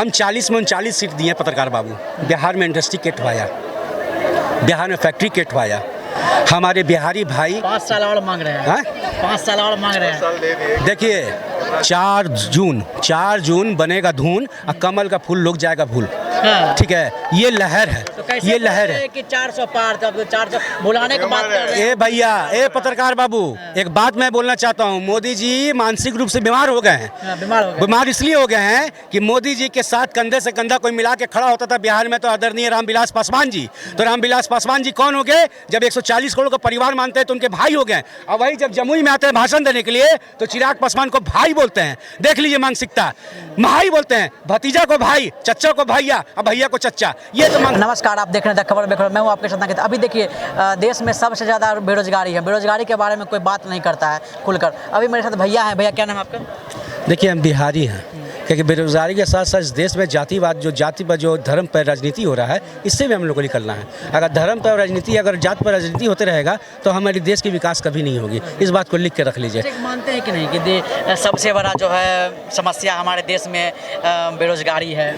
हम 40 में 39 सीट दिए पत्रकार बाबू। बिहार में इंडस्ट्री कटवाया, बिहार में फैक्ट्री कटवाया, हमारे बिहारी भाई 5 साल और मांग रहे हैं। 5 साल और मांग रहे हैं। देखिए 4 जून बनेगा धून और कमल का फूल लुक जाएगा फूल। हाँ। ठीक है, ये लहर है, तो ये लहर है कि 400 पार, तब 400 बुलाने की बात कर रहे हैं। ए भैया, ए पत्रकार बाबू, एक बात मैं बोलना चाहता हूँ। मोदी जी मानसिक रूप से बीमार हो गए हैं। बीमार हो गए। बीमार इसलिए हो गए हैं कि मोदी जी के साथ कंधे से कंधा कोई मिला के खड़ा होता था बिहार में तो आदरणीय रामविलास पासवान जी। तो रामविलास पासवान जी कौन हो गए? जब 140 करोड़ का परिवार मानते हैं तो उनके भाई हो गए। और वही जब जमुई में आते हैं भाषण देने के लिए तो चिराग पासवान को भाई बोलते हैं। देख लीजिए मानसिकता, भाई बोलते हैं, भतीजा को भाई, चच्चा को भैया और भैया को चच्चा। ये तो नमस्कार, आप देख रहे हैं खबर बेखबर, मैं हूं आपके साथ। अभी देखिए देश में सबसे ज़्यादा बेरोजगारी है। बेरोजगारी के बारे में कोई बात नहीं करता है खुलकर। अभी मेरे साथ भैया हैं। भैया क्या नाम है आपका? देखिए हम बिहारी हैं, क्योंकि बेरोजगारी के साथ साथ देश में जातिवाद जो धर्म पर राजनीति हो रहा है, इससे भी हम लोग को निकलना है। अगर धर्म पर राजनीति, अगर जात पर राजनीति होते रहेगा तो हमारे देश की विकास कभी नहीं होगी। इस बात को लिख के रख लीजिए। मानते हैं कि नहीं कि सबसे बड़ा जो है समस्या हमारे देश में बेरोजगारी है?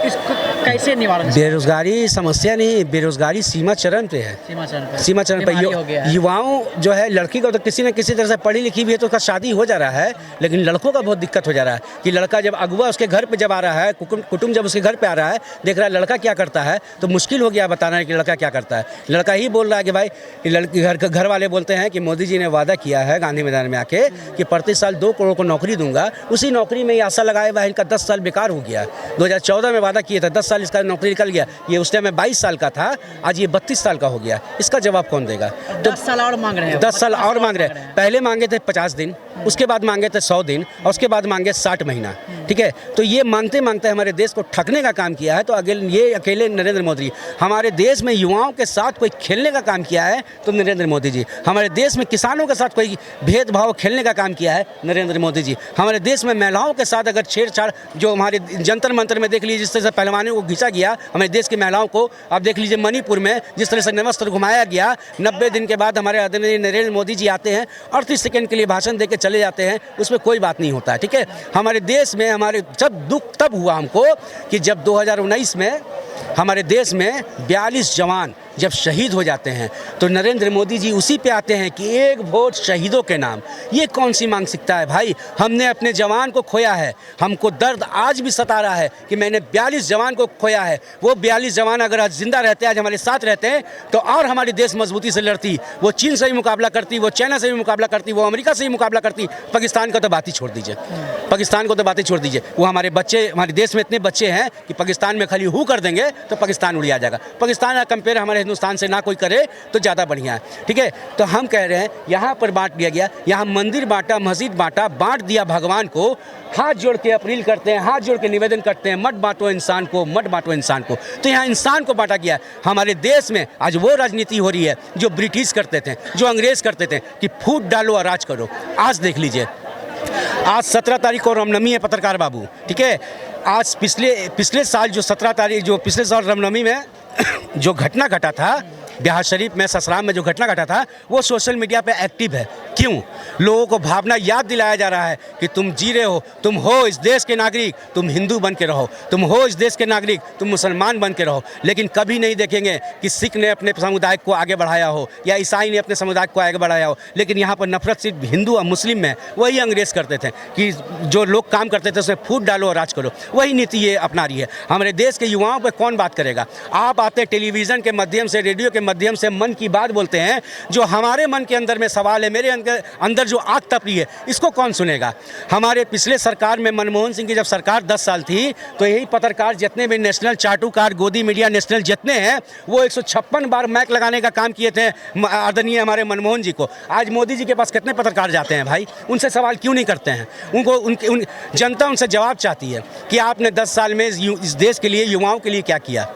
इसको कैसे निवारण? बेरोजगारी समस्या नहीं, बेरोजगारी सीमा चरण पे है। सीमा चरण पे युवाओं जो है, लड़की को तो किसी न किसी तरह से पढ़ी लिखी भी है तो उसका शादी हो जा रहा है, लेकिन लड़कों का बहुत दिक्कत हो जा रहा है कि लड़का जब अगुआ उसके घर पे जब आ रहा है, कुटुंब जब उसके घर पे आ रहा है, देख रहा है लड़का क्या करता है, तो मुश्किल हो गया बताना है कि लड़का क्या करता है। लड़का ही बोल रहा है कि भाई, लड़की घर वाले बोलते हैं कि मोदी जी ने वादा किया है गांधी मैदान में आके कि प्रति साल 2 करोड़ को नौकरी दूंगा। उसी नौकरी में ये आशा लगाए हुआ इनका 10 साल बेकार हो गया। 2014 में वादा किया था, 10 साल इसका नौकरी निकल गया। ये उस टाइम में 22 साल का था, आज ये 32 साल का हो गया। इसका जवाब कौन देगा? तो 10 साल और मांग रहे हैं। 10 साल और मांग रहे हैं। पहले मांगे थे 50 दिन, उसके बाद मांगे थे 100 दिन और उसके बाद मांगे 60 महीना। ठीक है, तो ये मांगते मांगते हमारे देश को ठगने का काम किया है। तो ये अकेले नरेंद्र मोदी। हमारे देश में युवाओं के साथ कोई खेलने का काम किया है तो नरेंद्र मोदी जी। हमारे देश में किसानों के साथ कोई भेदभाव खेलने का काम किया है नरेंद्र मोदी जी। हमारे देश में महिलाओं के साथ अगर छेड़छाड़, जो हमारे जंतर मंतर में देख लीजिए जिस तरह से पहलवानों को घिंचा गया, हमारे देश की महिलाओं को आप देख लीजिए मणिपुर में जिस तरह से नवस्त्र घुमाया गया। 90 दिन के बाद हमारे आदरणीय नरेंद्र मोदी जी आते हैं, 38 सेकंड के लिए भाषण देकर चले जाते हैं, उसमें कोई बात नहीं होता है। ठीक है, हमारे देश में हमारे जब दुख तब हुआ हमको कि जब 2019 में हमारे देश में 42 जवान जब शहीद हो जाते हैं तो नरेंद्र मोदी जी उसी पे आते हैं कि एक वोट शहीदों के नाम। ये कौन सी मानसिकता है भाई? हमने अपने जवान को खोया है, हमको दर्द आज भी सता रहा है कि मैंने 42 जवान को खोया है। वो 42 जवान अगर आज जिंदा रहते, आज हमारे साथ रहते हैं तो और हमारी देश मजबूती से लड़ती। वो चीन से भी मुकाबला करती, वो चाइना से भी मुकाबला करती, वो अमेरिका से भी मुकाबला करती। पाकिस्तान का तो बात ही छोड़ दीजिए, पाकिस्तान को तो बात ही छोड़ दीजिए। वो हमारे बच्चे, हमारे देश में इतने बच्चे हैं कि पाकिस्तान में खाली हू कर देंगे तो पाकिस्तान उड़ जाएगा। पाकिस्तान का कंपेयर हमारे हिंदुस्तान से ना कोई करे तो ज़्यादा बढ़िया है। ठीक है, तो हम कह रहे हैं यहाँ पर बांट दिया गया, यहाँ मंदिर बांटा, मस्जिद बांटा, बांट दिया भगवान को। हाथ जोड़ के अपील करते हैं, हाथ जोड़ के निवेदन करते हैं, मत बांटो इंसान को, मत बांटो इंसान को। तो यहाँ इंसान को बांटा गया। हमारे देश में आज वो राजनीति हो रही है जो ब्रिटिश करते थे, जो अंग्रेज करते थे कि फूट डालो और राज करो। आज देख लीजिए, आज 17 तारीख को रामनवमी है पत्रकार बाबू। ठीक है, आज पिछले साल जो 17 तारीख, जो पिछले साल रामनवमी में जो घटना घटा था बिहार शरीफ में, ससराम में जो घटना घटा था, वो सोशल मीडिया पे एक्टिव है। क्यों? लोगों को भावना याद दिलाया जा रहा है कि तुम जी रहे हो, तुम हो इस देश के नागरिक, तुम हिंदू बन के रहो, तुम हो इस देश के नागरिक, तुम मुसलमान बन के रहो। लेकिन कभी नहीं देखेंगे कि सिख ने अपने समुदाय को आगे बढ़ाया हो या ईसाई ने अपने समुदाय को आगे बढ़ाया हो। लेकिन यहाँ पर नफरत सिर्फ हिंदू और मुस्लिम में। वही अंग्रेज करते थे कि जो लोग काम करते थे उसमें फूट डालो और राज करो। वही नीति ये अपना रही है। हमारे देश के युवाओं पर कौन बात करेगा? आप आते टेलीविज़न के माध्यम से, रेडियो के माध्यम से मन की बात बोलते हैं। जो हमारे मन के अंदर में सवाल है, मेरे अंदर जो आग तप रही है, इसको कौन सुनेगा? हमारे पिछले सरकार में मनमोहन सिंह की जब सरकार 10 साल थी तो यही पत्रकार जितने भी नेशनल चाटुकार, गोदी मीडिया नेशनल जितने हैं, वो 156 बार माइक लगाने का काम किए थे आदरणीय हमारे मनमोहन जी को। आज मोदी जी के पास कितने पत्रकार जाते हैं भाई? उनसे सवाल क्यों नहीं करते हैं? जनता उनसे जवाब चाहती है कि आपने 10 साल में इस देश के लिए, युवाओं के लिए क्या किया।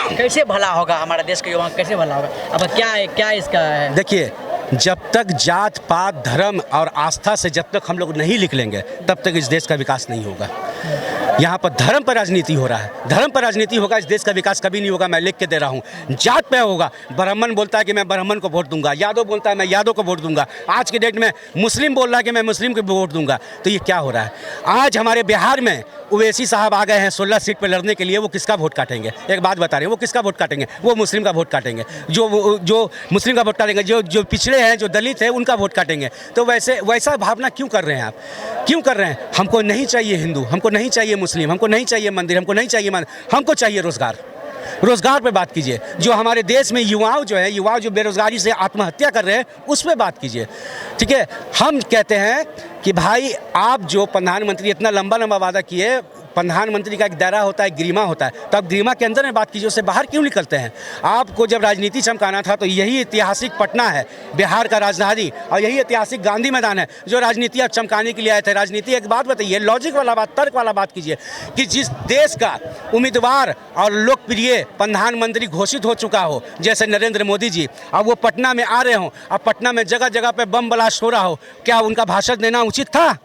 कैसे भला होगा हमारा देश के युवाओं, कैसे भला होगा? अब क्या इसका है? देखिए, जब तक जात पात, धर्म और आस्था से जब तक हम लोग नहीं निकलेंगे तब तक इस देश का विकास नहीं होगा। यहाँ पर धर्म पर राजनीति हो रहा है। धर्म पर राजनीति होगा, इस देश का विकास कभी नहीं होगा। मैं लिख के दे रहा हूँ। जात पे होगा, ब्राह्मण बोलता है कि मैं ब्राह्मण को वोट दूंगा, यादव बोलता है मैं यादव को वोट दूंगा, आज के डेट में मुस्लिम बोल रहा है कि मैं मुस्लिम को वोट दूंगा। तो ये क्या हो रहा है? आज हमारे बिहार में ओवैसी साहब आ गए हैं 16 सीट पर लड़ने के लिए। वो किसका वोट काटेंगे? एक बात बता रहे हैं, वो किसका वोट काटेंगे? वो मुस्लिम का वोट काटेंगे। जो मुस्लिम का वोट काटेंगे, जो पिछड़े हैं, जो दलित हैं, उनका वोट काटेंगे। तो वैसा भावना क्यों कर रहे हैं आप? क्यों कर रहे हैं? हमको नहीं चाहिए हिंदू, हमको नहीं चाहिए मुस्लिम, हमको नहीं चाहिए मंदिर, हमको नहीं चाहिए हमको चाहिए रोजगार। रोजगार पे बात कीजिए। जो हमारे देश में युवाओं जो बेरोजगारी से आत्महत्या कर रहे हैं, उस पे बात कीजिए। ठीक है, हम कहते हैं कि भाई आप जो प्रधानमंत्री इतना लंबा वादा किए, प्रधानमंत्री का एक दायरा होता है, ग्रीमा होता है, तो आप ग्रीमा के अंदर में बात कीजिए, उससे बाहर क्यों निकलते हैं? आपको जब राजनीति चमकाना था तो यही ऐतिहासिक पटना है, बिहार का राजधानी, और यही ऐतिहासिक गांधी मैदान है जो राजनीति आप चमकाने के लिए आए थे। राजनीति एक बात बताइए, लॉजिक वाला बात, तर्क वाला बात कीजिए कि जिस देश का उम्मीदवार और लोकप्रिय प्रधानमंत्री घोषित हो चुका हो, जैसे नरेंद्र मोदी जी, अब वो पटना में आ रहे हों, अब पटना में जगह जगह पे बम ब्लास्ट हो रहा हो, क्या उनका भाषण देना उचित था?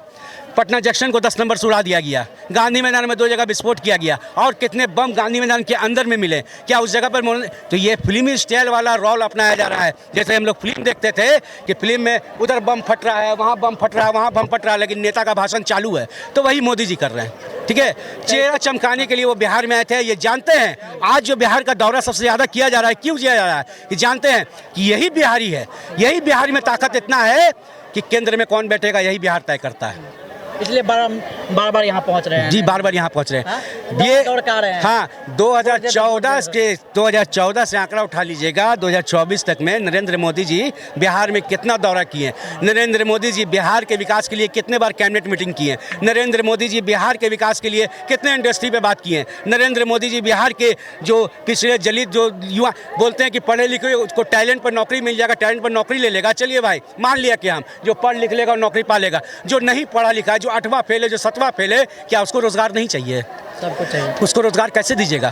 पटना जंक्शन को 10 नंबर से उड़ा दिया गया, गांधी मैदान में 2 जगह विस्फोट किया गया, और कितने बम गांधी मैदान के अंदर में मिले, क्या उस जगह पर? तो ये फिल्मी स्टाइल वाला रोल अपनाया जा रहा है। जैसे हम लोग फिल्म देखते थे कि फिल्म में उधर बम फट रहा है, वहाँ बम फट रहा है, वहाँ बम फट रहा है, लेकिन नेता का भाषण चालू है। तो वही मोदी जी कर रहे हैं। ठीक है, चेहरा चमकाने के लिए वो बिहार में आए थे। ये जानते हैं आज जो बिहार का दौरा सबसे ज़्यादा किया जा रहा है, क्यों किया जा रहा है? कि जानते हैं कि यही बिहारी है, यही बिहार में ताकत इतना है कि केंद्र में कौन बैठेगा यही बिहार तय करता है। इसलिए बार यहाँ पहुँच रहे हैं। जी, बार यहाँ पहुँच रहे हैं। ये दौड़ का रहे हैं। हाँ, 2014 से आंकड़ा उठा लीजिएगा, 2024 तक में नरेंद्र मोदी जी बिहार में कितना दौरा किए। नरेंद्र मोदी जी बिहार के विकास के लिए कितने बार कैबिनेट मीटिंग किए। नरेंद्र मोदी जी बिहार के विकास के लिए कितने इंडस्ट्री पे बात किए। नरेंद्र मोदी जी बिहार के जो पिछड़े दलित जो युवा बोलते हैं कि पढ़े लिखे उसको टैलेंट पर नौकरी मिल जाएगा, टैलेंट पर नौकरी ले लेगा। चलिए भाई, मान लिया कि हम जो पढ़ लिख लेगा और नौकरी पा लेगा। जो नहीं पढ़ा लिखा है, जो 8वां फेल है, जो 7वां फेल है, क्या उसको रोजगार नहीं चाहिए? सबको चाहिए। उसको रोजगार कैसे दीजिएगा?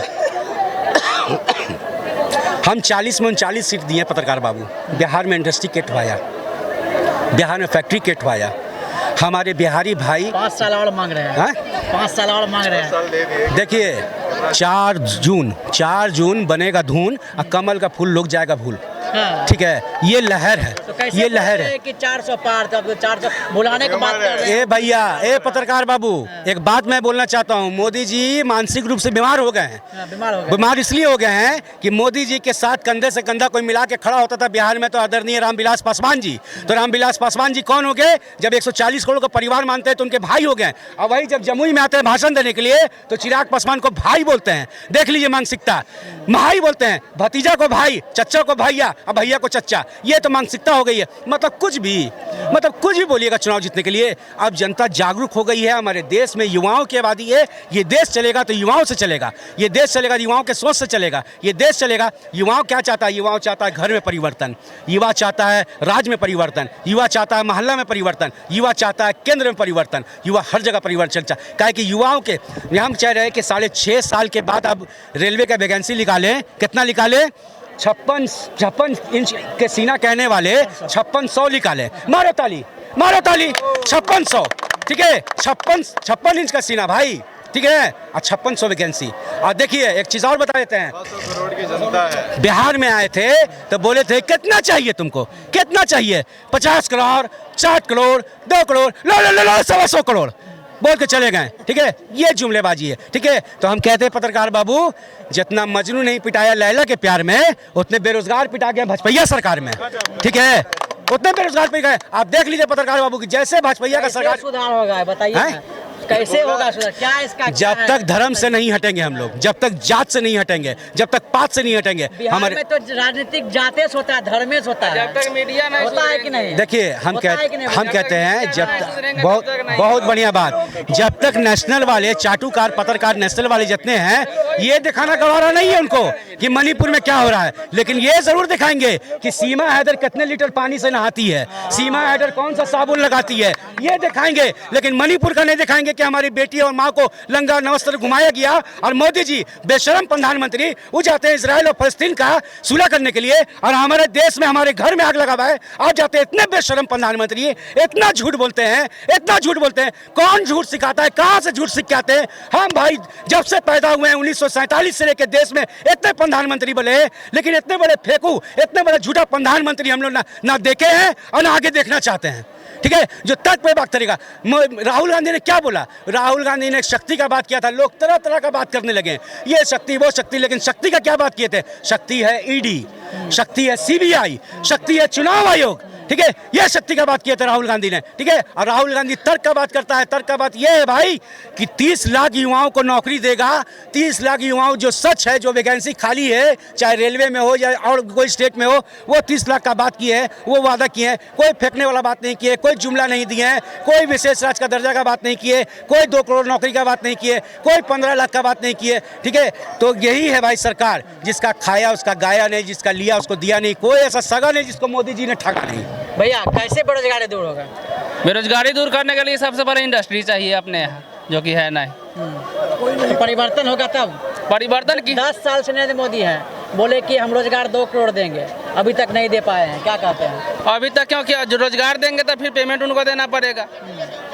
हम 40 में 39 सीट दिए पत्रकार बाबू। बिहार में इंडस्ट्री के ठवाया, बिहार में फैक्ट्री के ठवाया। हमारे बिहारी भाई 5 साल और मांग रहे हैं। 5 साल और मांग रहे हैं। देखिए, 4 जून बनेगा धून और कमल का फूल लोग जाएगा भूल। हाँ। ठीक है, ये लहर है। तो कैसे ये लहर है कि 400 पार, तब 400 बुलाने की बात कर रहे हैं। ए भैया, ए पत्रकार बाबू, एक बात मैं बोलना चाहता हूँ। मोदी जी मानसिक रूप से बीमार हो गए हैं। बीमार इसलिए हो गए हैं कि मोदी जी के साथ कंधे से कंधा कोई मिला के खड़ा होता था बिहार में तो आदरणीय रामविलास पासवान जी। तो रामविलास पासवान जी कौन हो गए? जब 140 करोड़ का परिवार मानते हैं तो उनके भाई हो गए। और वही जब जमुई में आते हैं भाषण देने के लिए तो चिराग पासवान को भाई बोलते हैं। देख लीजिए मानसिकता, भाई बोलते हैं, भतीजा को भाई, चच्चा को भैया और भैया को चच्चा। ये तो मानसिकता हो गई है। मतलब कुछ भी बोलिएगा चुनाव जीतने के लिए। अब जनता जागरूक हो गई है। हमारे देश में युवाओं की आबादी है। ये देश चलेगा तो युवाओं से चलेगा। ये देश चलेगा युवाओं के सोच से चलेगा। ये देश चलेगा। युवाओं क्या चाहता है? युवाओं चाहता है घर में परिवर्तन, युवा चाहता है राज्य में परिवर्तन, युवा चाहता है मोहल्ला में परिवर्तन, युवा चाहता है केंद्र में परिवर्तन, युवा हर जगह परिवर्तन चाहता है। क्या है कि युवाओं के हम चाह रहे हैं कि 6.5 साल के बाद अब रेलवे का वैकेंसी निकालें। कितना निकालें? 56 इंच के सीना कहने वाले 5600 निकाले। मारो ताली, मारो ताली। 5600, ठीक है, 56 इंच का सीना भाई, ठीक है, और 5600 वैकेंसी। और देखिए एक चीज़ और बता देते हैं, 100 करोड़ की जनता है। बिहार में आए थे तो बोले थे कितना चाहिए तुमको, कितना चाहिए? 50 करोड़, 60 करोड़, 2 करोड़, लो 125 करोड़ बोल के चले गए। ठीक है, ये जुमलेबाजी है। ठीक है, तो हम कहते हैं पत्रकार बाबू, जितना मजनू नहीं पिटाया लैला के प्यार में, उतने बेरोजगार पिटा गए भाजपा सरकार में। ठीक है, उतने बेरोजगार पिट गए। आप देख लीजिए पत्रकार बाबू की जैसे भाजपा का सरकार सुधार होगा, बताइए कैसे होगा सुधार? क्या इसका जब तक धर्म से नहीं हटेंगे हम लोग, जब तक जात से नहीं हटेंगे, जब तक पात से नहीं हटेंगे, हमारे में तो राजनीतिक जाते से होता है, धर्मेश होता है। जब तक मीडिया में होता है कि नहीं? देखिए हम कहते हैं जब तक बहुत बढ़िया बात, जब तक नेशनल वाले चाटुकार पत्रकार नेशनल वाले जितने हैं ये दिखाना गवारा नहीं है उनको कि मणिपुर में क्या हो रहा है, लेकिन ये जरूर दिखाएंगे कि सीमा हैदर कितने लीटर पानी से नहाती है, सीमा हैदर कौन सा साबुन लगाती है, ये दिखाएंगे। लेकिन मणिपुर का नहीं दिखाएंगे कि हमारी बेटी और माँ को लंगा नवस्त्र घुमाया गया। और मोदी जी बेशरम प्रधानमंत्री वो जाते हैं इजराइल और फलस्तीन का सुलह करने के लिए, और हमारे देश में हमारे घर में आग लगा हुआ है। आज जाते हैं इतने बेशरम प्रधानमंत्री, इतना झूठ बोलते हैं, इतना झूठ बोलते हैं। कौन झूठ सिखाता है, कहाँ से झूठ सीख के आते हैं? हम भाई जब से पैदा हुए हैं 1947 से लेकर देश में इतने प्रधानमंत्री बने, लेकिन इतने बड़े फेंकू, इतने बड़े झूठा प्रधानमंत्री हम लोग ना देखे हैं और ना आगे देखना चाहते हैं। ठीक है, जो तर्क पे बात करेगा। राहुल गांधी ने क्या बोला? राहुल गांधी ने शक्ति का बात किया था, लोग तरह तरह का बात करने लगे, ये शक्ति वो शक्ति, लेकिन शक्ति का क्या बात किए थे? शक्ति है ईडी, शक्ति है सीबीआई, शक्ति है चुनाव आयोग। ठीक है, ये शक्ति का बात किया था राहुल गांधी ने। ठीक है, और राहुल गांधी तर्क का बात करता है। तर्क का बात ये है भाई कि 30 लाख युवाओं को नौकरी देगा, 30 लाख युवाओं, जो सच है, जो वैकेंसी खाली है, चाहे रेलवे में हो या और कोई स्टेट में हो, वो 30 लाख का बात की है, वो वादा किए हैं। कोई फेंकने वाला बात नहीं किए, कोई जुमला नहीं दिए हैं, कोई विशेष राज्य का दर्जा का बात नहीं किए, कोई 2 करोड़ नौकरी का बात नहीं किए, कोई 15 लाख का बात नहीं किए। ठीक है, तो यही है भाई सरकार, जिसका खाया उसका गाया नहीं, जिसका लिया उसको दिया नहीं, कोई ऐसा सगा नहीं जिसको मोदी जी ने ठगा नहीं। भैया कैसे बेरोजगारी दूर होगा? बेरोजगारी दूर करने के लिए सबसे पहले इंडस्ट्री चाहिए अपने यहाँ, जो कि है नहीं। परिवर्तन होगा तब। परिवर्तन की 10 साल से नरेंद्र मोदी हैं, बोले कि हम रोजगार 2 करोड़ देंगे, अभी तक नहीं दे पाए हैं, क्या कहते हैं? अभी तक क्योंकि जो रोजगार देंगे तो फिर पेमेंट उनको देना पड़ेगा,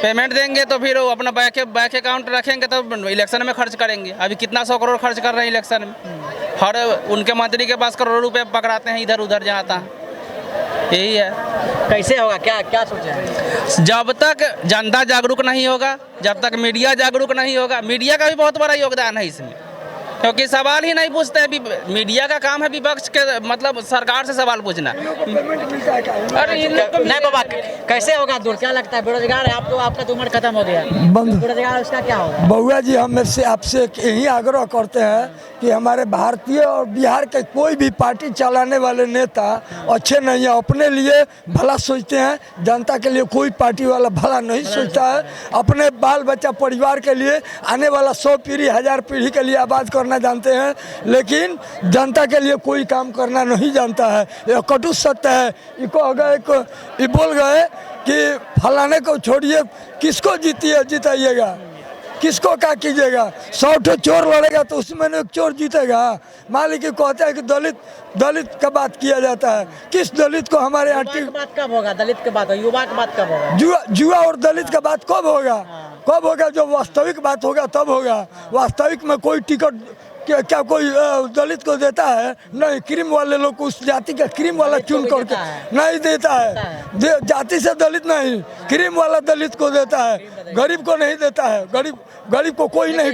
पेमेंट देंगे तो फिर वो अपना बैंक अकाउंट रखेंगे तो इलेक्शन में खर्च करेंगे। अभी कितना 100 करोड़ खर्च कर रहे हैं इलेक्शन में, हर उनके मंत्री के पास करोड़ों रुपये पकड़ाते हैं इधर उधर जाता है। यही है। कैसे होगा, क्या क्या सोचे हैं? जब तक जनता जागरूक नहीं होगा, जब तक मीडिया जागरूक नहीं होगा, मीडिया का भी बहुत बड़ा योगदान है इसमें, क्योंकि सवाल ही नहीं पूछते हैं। मीडिया का काम है विपक्ष के, मतलब सरकार से सवाल पूछना। अरे नहीं बाबा, कैसे होगा दूर? क्या लगता है? बेरोजगार है आप, तो आपका तो उम्र खत्म हो गया, बेरोजगार उसका क्या होगा? बउआ जी, हम से आपसे यही आग्रह करते हैं कि हमारे भारतीय और बिहार के कोई भी पार्टी चलाने वाले नेता अच्छे नहीं है। अपने लिए भला सोचते हैं, जनता के लिए कोई पार्टी वाला भला नहीं सोचता है। अपने बाल बच्चा परिवार के लिए, आने वाला 100 पीढ़ी 1000 पीढ़ी के लिए आबाद करना जानते हैं, लेकिन जनता के लिए कोई काम करना नहीं जानता है। यह कटु सत्य है। ये बोल गए कि फलाने को छोड़िए, किसको जिताइएगा, किसको क्या कीजिएगा? 100 ठो चोर लड़ेगा तो उसमें एक चोर जीतेगा। मान लीजिए कहते हैं कि दलित का बात किया जाता है, किस दलित को हमारे यहाँ बात कब होगा? दलित की बात, युवा की बात कब होगा? जुआ और दलित का बात कब होगा? कब होगा? जो वास्तविक बात होगा तब होगा। वास्तविक में कोई टिकट क्या कोई दलित को देता है? नहीं। क्रीम वाले लोग उस जाति का क्रीम वाला चुन करके नहीं देता है। जाति से दलित नहीं, क्रीम वाला दलित को देता है, गरीब को नहीं देता है। गरीब को कोई नहीं